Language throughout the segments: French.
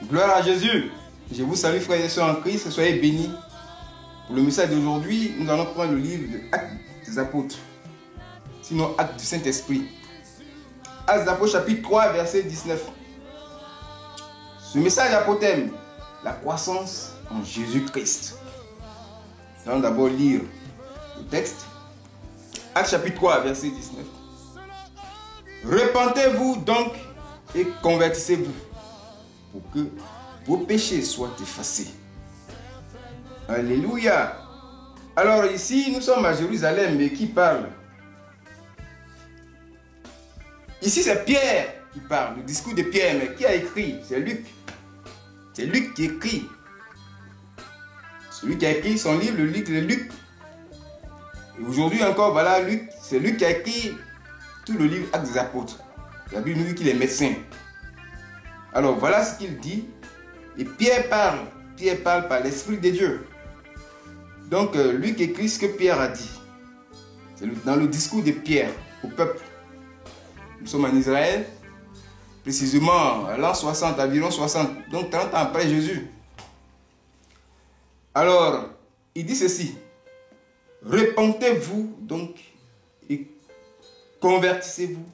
Gloire à Jésus. Je vous salue frères et sœurs en Christ, soyez bénis. Pour le message d'aujourd'hui, nous allons prendre le livre de Actes des Apôtres. Sinon, Actes du Saint-Esprit. Actes des Apôtres, chapitre 3, verset 19. Ce message a pour thème la croissance en Jésus-Christ. Nous allons d'abord lire le texte. Actes chapitre 3, verset 19. Repentez-vous donc et convertissez-vous pour que vos péchés soient effacés. Alléluia. Alors ici, nous sommes à Jérusalem, mais qui parle? Ici, c'est Pierre qui parle, le discours de Pierre, mais qui a écrit? C'est Luc. C'est Luc qui écrit. Celui qui a écrit son livre, le livre de Luc. Et aujourd'hui encore, voilà, Luc, c'est Luc qui a écrit tout le livre Actes des Apôtres. La Bible nous dit qu'il est médecin. Alors voilà ce qu'il dit. Et Pierre parle par l'Esprit de Dieu. Donc Luc écrit ce que Pierre a dit. C'est dans le discours de Pierre au peuple. Nous sommes en Israël, précisément à l'an 60, environ 60, donc 30 ans après Jésus. Alors, il dit ceci. Repentez-vous donc et convertissez-vous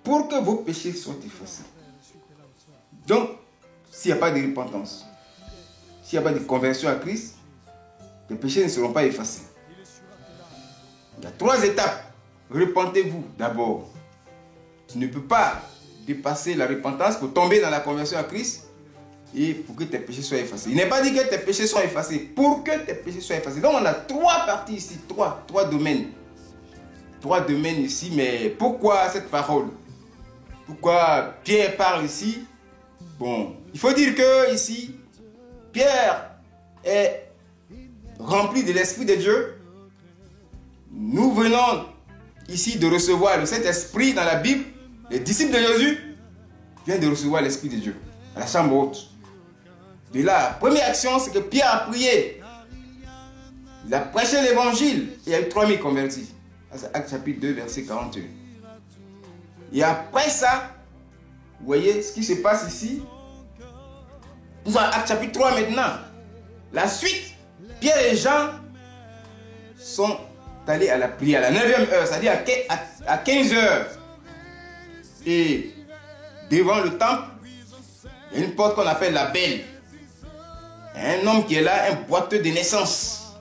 pour que vos péchés soient effacés. Donc, s'il n'y a pas de repentance, s'il n'y a pas de conversion à Christ, les péchés ne seront pas effacés. Il y a 3 étapes. Repentez-vous d'abord. Tu ne peux pas dépasser la repentance pour tomber dans la conversion à Christ et pour que tes péchés soient effacés. Il n'est pas dit que tes péchés soient effacés, pour que tes péchés soient effacés. Donc on a 3 parties ici, 3 domaines. 3 domaines ici, mais pourquoi cette parole? Pourquoi Pierre parle ici? Bon, il faut dire que ici, Pierre est rempli de l'Esprit de Dieu. Nous venons ici de recevoir le Saint-Esprit dans la Bible. Les disciples de Jésus viennent de recevoir l'Esprit de Dieu à la chambre haute. De là, la première action, c'est que Pierre a prié. Il a prêché l'évangile et il y a eu 3000 convertis. C'est Actes chapitre 2, verset 41. Et après ça, vous voyez ce qui se passe ici. Nous sommes à Actes chapitre 3 maintenant. La suite, Pierre et Jean sont allés à la prière, à la 9e heure, c'est-à-dire à 15 heures. Et devant le temple, il y a une porte qu'on appelle la Belle. Un homme qui est là, un boiteux de naissance.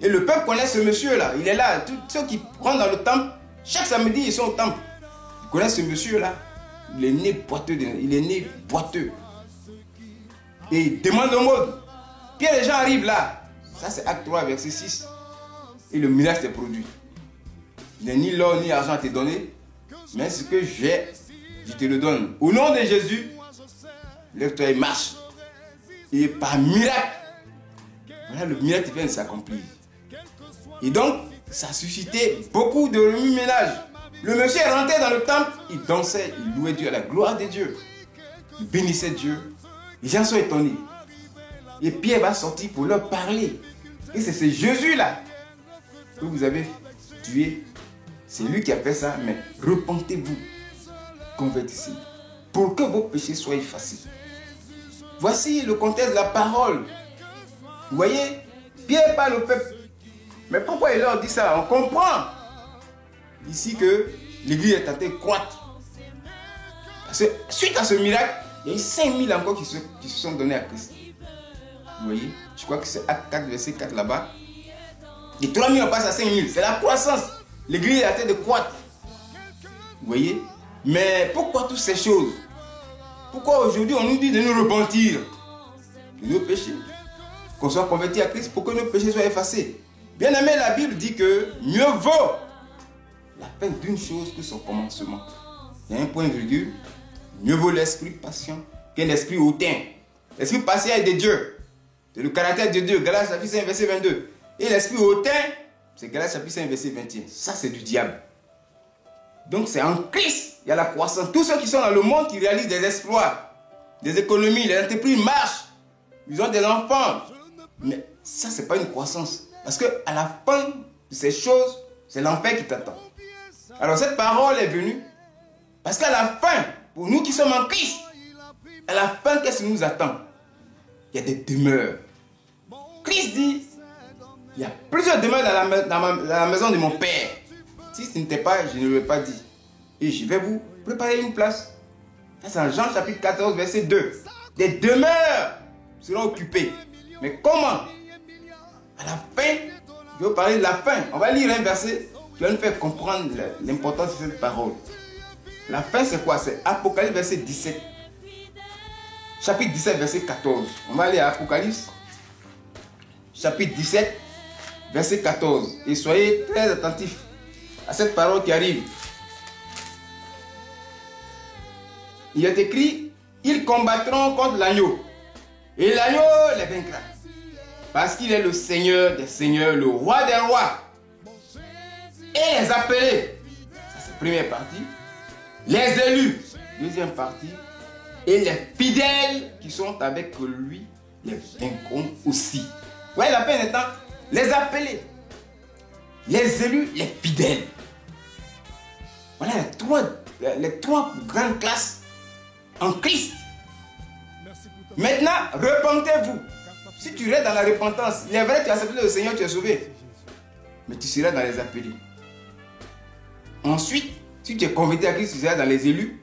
Et le peuple connaît ce monsieur-là. Il est là. Tous ceux qui rentrent dans le temple, chaque samedi, ils sont au temple. Ils connaissent ce monsieur-là. Il est né boiteux. Il est né boiteux. Et il demande au monde. Pierre et les gens arrivent là. Ça, c'est Acte 3, verset 6. Et le miracle s'est produit. Il n'y a ni l'or ni l'argent à te donner. Mais ce que j'ai, je te le donne. Au nom de Jésus, lève-toi et marche. Et par miracle, voilà le miracle qui vient de s'accomplir. Et donc, ça a suscité beaucoup de remue-ménage. Le monsieur est rentré dans le temple, il dansait, il louait Dieu à la gloire de Dieu. Il bénissait Dieu. Les gens sont étonnés. Et Pierre va sortir pour leur parler. Et c'est ce Jésus-là que vous avez tué. C'est lui qui a fait ça, mais repentez-vous, convertissez-vous, pour que vos péchés soient effacés. Voici le contexte de la parole. Vous voyez, Pierre parle au peuple. Mais pourquoi il leur dit ça? On comprend ici que l'église est en train de croître. Parce que suite à ce miracle, il y a eu 5000 encore qui se sont donnés à Christ. Vous voyez, je crois que c'est Acte 4, verset 4 là-bas. Et 3000 on passe à 5000. C'est la croissance. L'église est en train de croître. Vous voyez? Mais pourquoi toutes ces choses? Pourquoi aujourd'hui on nous dit de nous repentir de nos péchés? Qu'on soit converti à Christ pour que nos péchés soient effacés. Bien aimé, la Bible dit que mieux vaut la fin d'une chose que son commencement. Il y a un point virgule. Mieux vaut l'esprit patient qu'un esprit hautain. L'esprit patient est de Dieu. C'est le caractère de Dieu. Galates chapitre 5, verset 22. Et l'esprit hautain, c'est Galates chapitre 5, verset 21. Ça, c'est du diable. Donc, c'est en Christ, il y a la croissance. Tous ceux qui sont dans le monde, qui réalisent des exploits, des économies, les entreprises marchent. Ils ont des enfants. Mais ça, ce n'est pas une croissance. Parce qu'à la fin de ces choses, c'est l'enfer qui t'attend. Alors, cette parole est venue parce qu'à la fin, pour nous qui sommes en Christ, À la fin, qu'est-ce qui nous attend? Il y a des demeures. Christ dit, il y a plusieurs demeures dans la maison de mon Père. Si ce n'était pas, je ne l'aurais pas dit. Et je vais vous préparer une place. Ça, c'est en Jean chapitre 14, verset 2. Des demeures seront occupées. Mais comment? À la fin, je vais vous parler de la fin. On va lire un verset qui va nous faire comprendre l'importance de cette parole. La fin, c'est quoi? C'est Apocalypse, verset 17. Chapitre 17, verset 14. On va aller à Apocalypse, chapitre 17, verset 14. Et soyez très attentifs à cette parole qui arrive. Il est écrit, ils combattront contre l'agneau. Et l'agneau les vaincra. Parce qu'il est le Seigneur des seigneurs, le roi des rois. Et les appelés. Ça, c'est la première partie. Les élus. Deuxième partie. Et les fidèles qui sont avec lui, les vaincront aussi. Vous voyez la peine étant, les appelés, les élus, les fidèles. Voilà les trois grandes classes en Christ. Maintenant, repentez-vous. Si tu restes dans la repentance, il est vrai que tu as accepté le Seigneur, tu es sauvé. Mais tu seras dans les appelés. Ensuite, si tu es converti à Christ, tu seras dans les élus.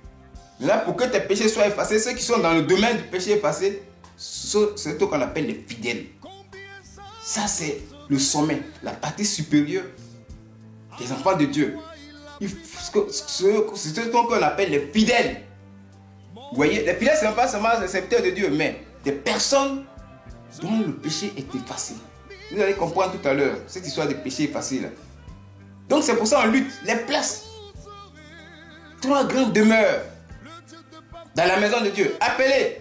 Là, pour que tes péchés soient effacés, ceux qui sont dans le domaine du péché effacé, c'est ce qu'on appelle les fidèles. Ça, c'est le sommet, la partie supérieure des enfants de Dieu. C'est ce qu'on appelle les fidèles. Vous voyez, les fidèles, ce n'est pas seulement les serviteurs de Dieu, mais des personnes dont le péché est effacé. Vous allez comprendre tout à l'heure cette histoire de péché effacé là. Donc, c'est pour ça qu'on lutte. Les places. 3 grandes demeures dans la maison de Dieu. Appelez.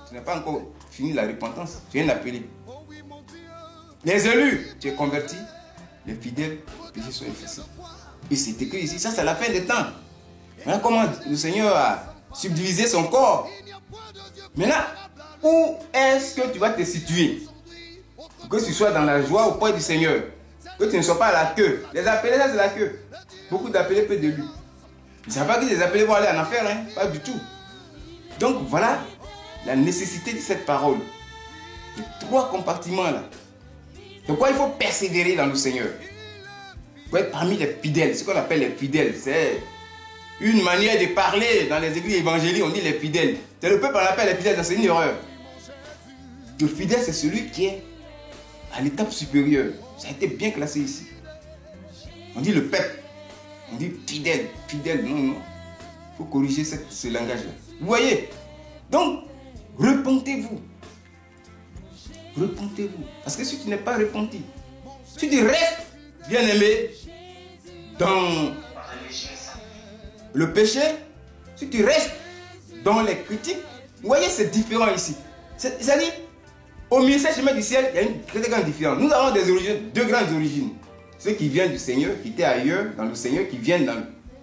Tu n'as pas encore fini la repentance. Tu viens d'appeler. Les élus, tu es converti. Les fidèles, les péchés sont effacés. Et c'est écrit ici. Ça, c'est la fin des temps. Voilà comment le Seigneur a subdivisé son corps. Maintenant, où est-ce que tu vas te situer? Pour que tu sois dans la joie auprès du Seigneur. Que tu ne sois pas à la queue. Les appelés, ça c'est la queue. Beaucoup d'appelés, peu d'élus. Ils ne savent pas que les appelés vont aller en enfer, hein? Pas du tout. Donc voilà la nécessité de cette parole. Les 3 compartiments là. Pourquoi il faut persévérer dans le Seigneur? Pour être parmi les fidèles. Ce qu'on appelle les fidèles, c'est une manière de parler dans les églises évangéliques. On dit les fidèles. C'est le peuple qu'on appelle les fidèles, c'est une erreur. Le fidèle, c'est celui qui est à l'étape supérieure. Ça a été bien classé ici. On dit le peuple. On dit fidèle. Fidèle, non, non. Il faut corriger ce langage-là. Vous voyez? Donc, repentez-vous. Repentez-vous. Parce que si tu n'es pas repenti, si tu restes, bien-aimé, dans le péché, si tu restes dans les critiques, vous voyez, c'est différent ici. C'est-à-dire, au ministère chemin du ciel, il y a une très grande différence. Nous avons des origines, 2 grandes origines. Ceux qui viennent du Seigneur, qui étaient ailleurs, dans le Seigneur, qui viennent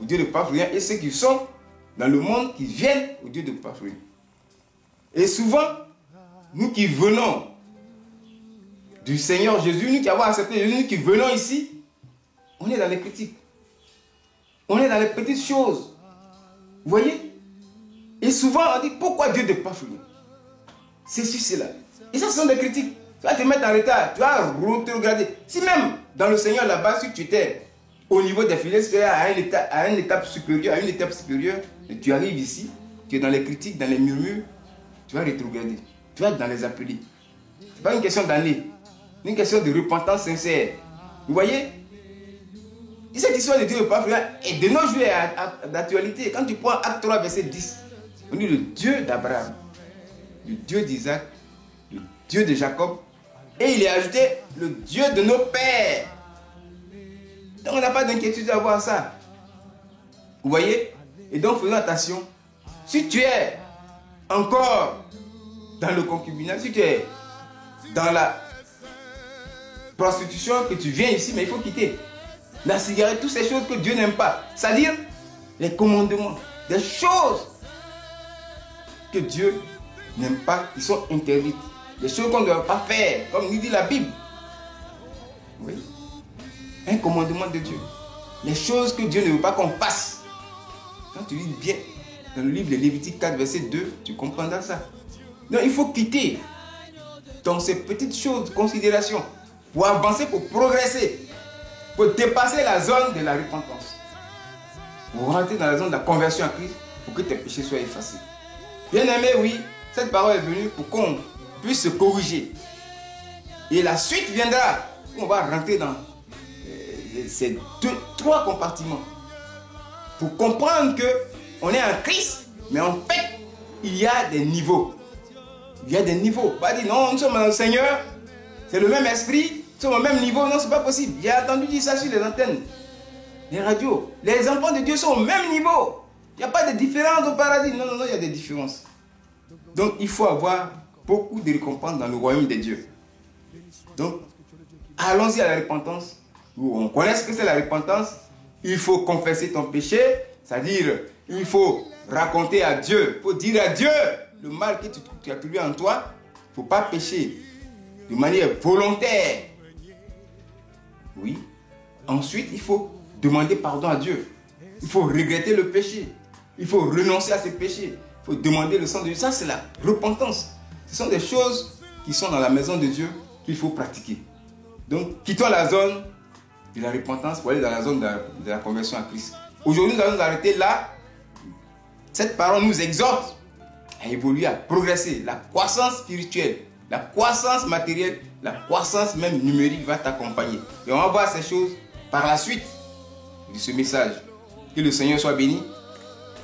au Dieu de Paphrien, et ceux qui sont dans le monde, qui viennent au Dieu de Paphrien. Et souvent, nous qui venons du Seigneur Jésus, nous qui avons accepté Jésus, nous qui venons ici, on est dans les critiques. On est dans les petites choses. Vous voyez? Et souvent, on dit, pourquoi Dieu de Paphrien? C'est cela. Et ça, ce sont des critiques. Tu vas te mettre en retard, tu vas te regarder. Si même dans le Seigneur là-bas, si tu étais au niveau des filets, tu es à une étape supérieure, et tu arrives ici, tu es dans les critiques, dans les murmures, tu vas rétrograder. Tu vas être dans les appelés. Ce n'est pas une question d'année, c'est une question de repentance sincère. Vous voyez? Et cette histoire de Dieu de Paphrien est de nos jours d'actualité. Quand tu prends Acte 3, verset 10, on dit le Dieu d'Abraham, le Dieu d'Isaac, le Dieu de Jacob, et il est ajouté le Dieu de nos pères. Donc on n'a pas d'inquiétude à voir ça. Vous voyez? Et donc faisons attention. Si tu es encore dans le concubinage, si tu es dans la prostitution, que tu viens ici, mais il faut quitter. La cigarette, toutes ces choses que Dieu n'aime pas. C'est-à-dire les commandements, des choses que Dieu n'aime pas, qui sont interdites. Des choses qu'on ne doit pas faire, comme nous dit la Bible. Oui. Un commandement de Dieu. Les choses que Dieu ne veut pas qu'on fasse. Quand tu lis bien Dans le livre de Lévitique 4, verset 2, tu comprendras ça. Donc il faut quitter dans ces petites choses, considérations, pour avancer, pour progresser, pour dépasser la zone de la repentance, pour rentrer dans la zone de la conversion à Christ, pour que tes péchés soient effacés. Bien aimé, oui, cette parole est venue pour qu'on puisse se corriger. Et la suite viendra, on va rentrer dans ces trois compartiments, pour comprendre qu'on est en Christ, mais en fait, il y a des niveaux. Il y a des niveaux. Pas dire non, nous sommes dans le Seigneur, c'est le même esprit, nous sommes au même niveau. Non, c'est pas possible. J'ai entendu dire ça sur les antennes, les radios. Les enfants de Dieu sont au même niveau. Il n'y a pas de différence au paradis. Non, il y a des différences. Donc, il faut avoir beaucoup de récompenses dans le royaume des dieux. Donc, allons-y à la repentance. On connaît ce que c'est la repentance. Il faut confesser ton péché, c'est-à-dire, il faut raconter à Dieu, il faut dire à Dieu le mal que tu as trouvé en toi. Il ne faut pas pécher de manière volontaire. Oui. Ensuite, il faut demander pardon à Dieu. Il faut regretter le péché. Il faut renoncer à ce péché. Il faut demander le sang de Dieu. Ça, c'est la repentance. Ce sont des choses qui sont dans la maison de Dieu qu'il faut pratiquer. Donc, quittons la zone de la repentance pour aller dans la zone de la conversion à Christ. Aujourd'hui, nous allons nous arrêter là. Cette parole nous exhorte à évoluer, à progresser. La croissance spirituelle, la croissance matérielle, la croissance même numérique va t'accompagner. Et on va voir ces choses par la suite de ce message. Que le Seigneur soit béni.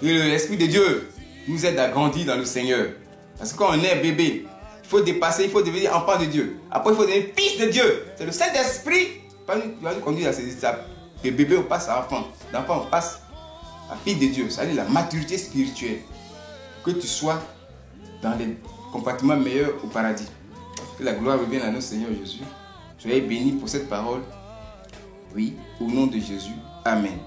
Que l'Esprit de Dieu nous aide à grandir dans le Seigneur. Parce que quand on est bébé, il faut dépasser, il faut devenir enfant de Dieu. Après, il faut devenir fils de Dieu. C'est le Saint-Esprit qui va nous conduire à ces étapes. De bébé, on passe à enfant. D'enfant, on passe à fils de Dieu. C'est-à-dire la maturité spirituelle. Que tu sois dans les compartiments meilleurs au paradis. Que la gloire revienne à notre Seigneur Jésus. Soyez bénis pour cette parole. Oui, au nom de Jésus. Amen.